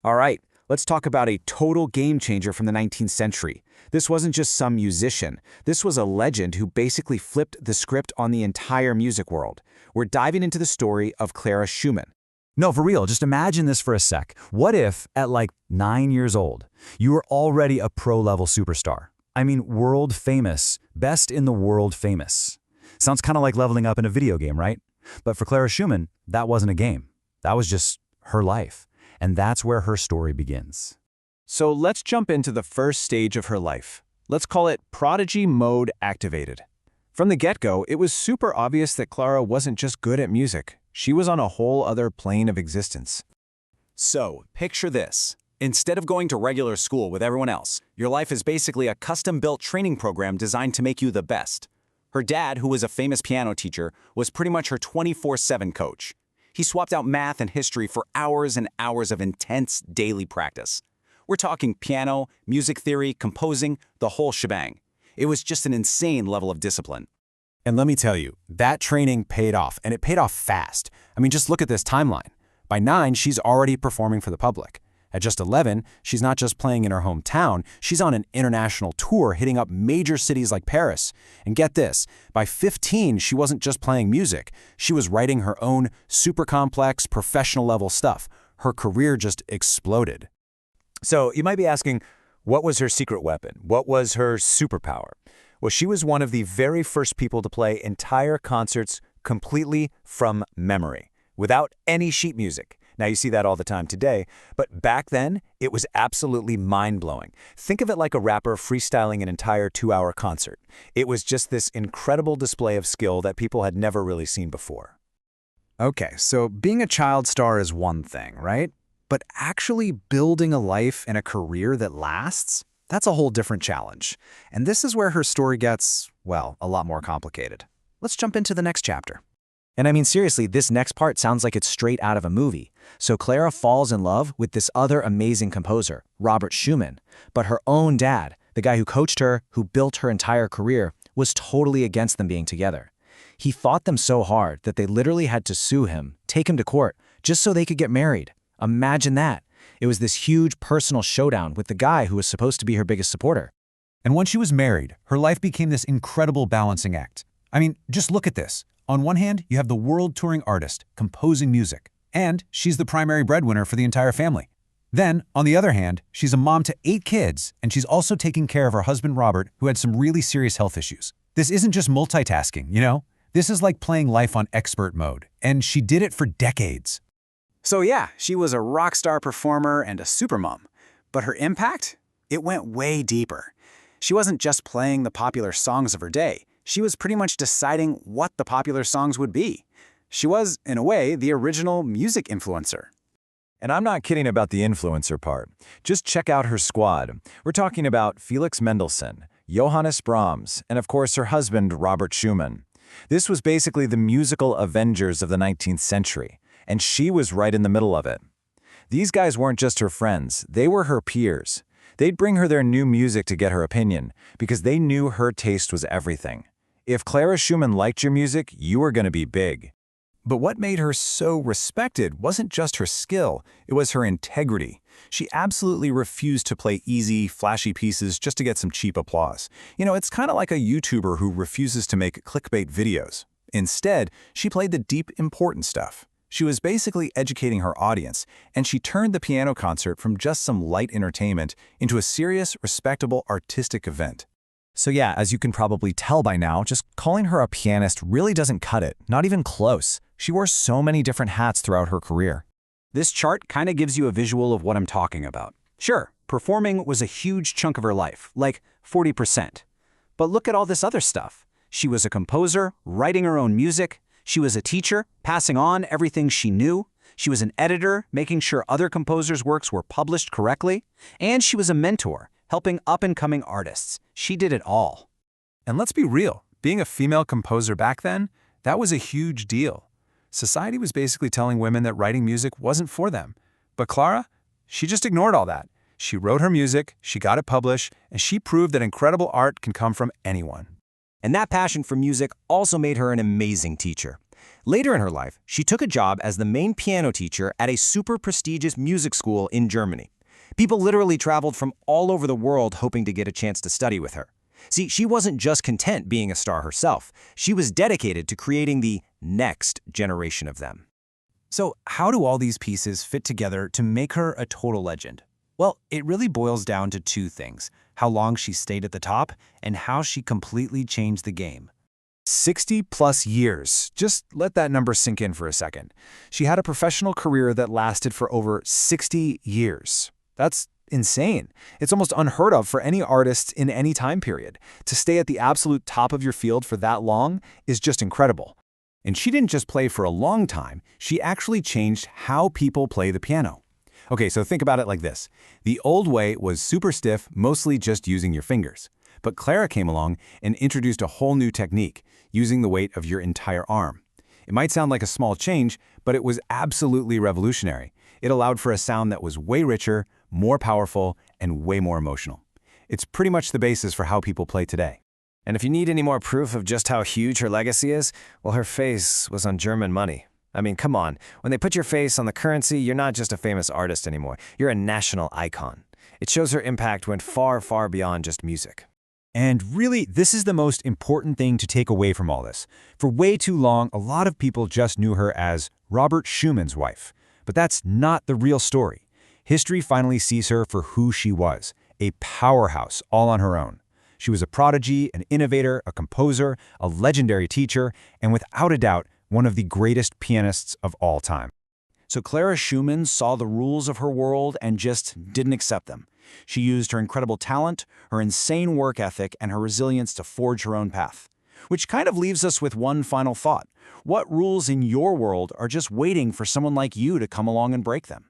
All right, let's talk about a total game changer from the 19th century. This wasn't just some musician. This was a legend who basically flipped the script on the entire music world. We're diving into the story of Clara Schumann. No, for real, just imagine this for a sec. What if, at like 9 years old, you were already a pro-level superstar? I mean, world famous, best in the world famous. Sounds kind of like leveling up in a video game, right? But for Clara Schumann, that wasn't a game. That was just her life. And that's where her story begins. So let's jump into the first stage of her life. Let's call it prodigy mode activated. From the get-go, it was super obvious that Clara wasn't just good at music. She was on a whole other plane of existence. So, picture this. Instead of going to regular school with everyone else, your life is basically a custom-built training program designed to make you the best. Her dad, who was a famous piano teacher, was pretty much her 24/7 coach. He swapped out math and history for hours and hours of intense daily practice. We're talking piano, music theory, composing, the whole shebang. It was just an insane level of discipline. And let me tell you, that training paid off, and it paid off fast. I mean, just look at this timeline. By 9, she's already performing for the public. At just 11, she's not just playing in her hometown, she's on an international tour hitting up major cities like Paris. And get this, by 15, she wasn't just playing music. She was writing her own super complex, professional-level stuff. Her career just exploded. So you might be asking, what was her secret weapon? What was her superpower? Well, she was one of the very first people to play entire concerts completely from memory, without any sheet music. Now, you see that all the time today, but back then, it was absolutely mind-blowing. Think of it like a rapper freestyling an entire 2-hour concert. It was just this incredible display of skill that people had never really seen before. Okay, so being a child star is one thing, right? But actually building a life and a career that lasts? That's a whole different challenge. And this is where her story gets, well, a lot more complicated. Let's jump into the next chapter. And I mean, seriously, this next part sounds like it's straight out of a movie. So Clara falls in love with this other amazing composer, Robert Schumann. But her own dad, the guy who coached her, who built her entire career, was totally against them being together. He fought them so hard that they literally had to sue him, take him to court, just so they could get married. Imagine that. It was this huge personal showdown with the guy who was supposed to be her biggest supporter. And once she was married, her life became this incredible balancing act. I mean, just look at this. On one hand, you have the world-touring artist composing music, and she's the primary breadwinner for the entire family. Then, on the other hand, she's a mom to 8 kids, and she's also taking care of her husband Robert, who had some really serious health issues. This isn't just multitasking, you know? This is like playing life on expert mode, and she did it for decades. So yeah, she was a rock star performer and a supermom. But her impact? It went way deeper. She wasn't just playing the popular songs of her day. She was pretty much deciding what the popular songs would be. She was, in a way, the original music influencer. And I'm not kidding about the influencer part. Just check out her squad. We're talking about Felix Mendelssohn, Johannes Brahms, and of course her husband, Robert Schumann. This was basically the musical Avengers of the 19th century, and she was right in the middle of it. These guys weren't just her friends, they were her peers. They'd bring her their new music to get her opinion, because they knew her taste was everything. If Clara Schumann liked your music, you were going to be big. But what made her so respected wasn't just her skill, it was her integrity. She absolutely refused to play easy, flashy pieces just to get some cheap applause. You know, it's kind of like a YouTuber who refuses to make clickbait videos. Instead, she played the deep, important stuff. She was basically educating her audience, and she turned the piano concert from just some light entertainment into a serious, respectable, artistic event. So yeah, as you can probably tell by now, just calling her a pianist really doesn't cut it, not even close. She wore so many different hats throughout her career. This chart kind of gives you a visual of what I'm talking about. Sure, performing was a huge chunk of her life, like 40%. But look at all this other stuff. She was a composer, writing her own music. She was a teacher, passing on everything she knew. She was an editor, making sure other composers' works were published correctly. And she was a mentor, helping up-and-coming artists. She did it all. And let's be real, being a female composer back then, that was a huge deal. Society was basically telling women that writing music wasn't for them. But Clara, she just ignored all that. She wrote her music, she got it published, and she proved that incredible art can come from anyone. And that passion for music also made her an amazing teacher. Later in her life, she took a job as the main piano teacher at a super prestigious music school in Germany. People literally traveled from all over the world hoping to get a chance to study with her. See, she wasn't just content being a star herself. She was dedicated to creating the next generation of them. So how do all these pieces fit together to make her a total legend? Well, it really boils down to two things: how long she stayed at the top and how she completely changed the game. 60+ years. Just let that number sink in for a second. She had a professional career that lasted for over 60 years. That's insane. It's almost unheard of for any artist in any time period. To stay at the absolute top of your field for that long is just incredible. And she didn't just play for a long time, she actually changed how people play the piano. Okay, so think about it like this. The old way was super stiff, mostly just using your fingers. But Clara came along and introduced a whole new technique, using the weight of your entire arm. It might sound like a small change, but it was absolutely revolutionary. It allowed for a sound that was way richer, more powerful, and way more emotional. It's pretty much the basis for how people play today. And if you need any more proof of just how huge her legacy is, well, her face was on German money. I mean, come on. When they put your face on the currency, you're not just a famous artist anymore. You're a national icon. It shows her impact went far, far beyond just music. And really, this is the most important thing to take away from all this. For way too long, a lot of people just knew her as Robert Schumann's wife. But that's not the real story. History finally sees her for who she was, a powerhouse all on her own. She was a prodigy, an innovator, a composer, a legendary teacher, and without a doubt, one of the greatest pianists of all time. So Clara Schumann saw the rules of her world and just didn't accept them. She used her incredible talent, her insane work ethic, and her resilience to forge her own path. Which kind of leaves us with one final thought. What rules in your world are just waiting for someone like you to come along and break them?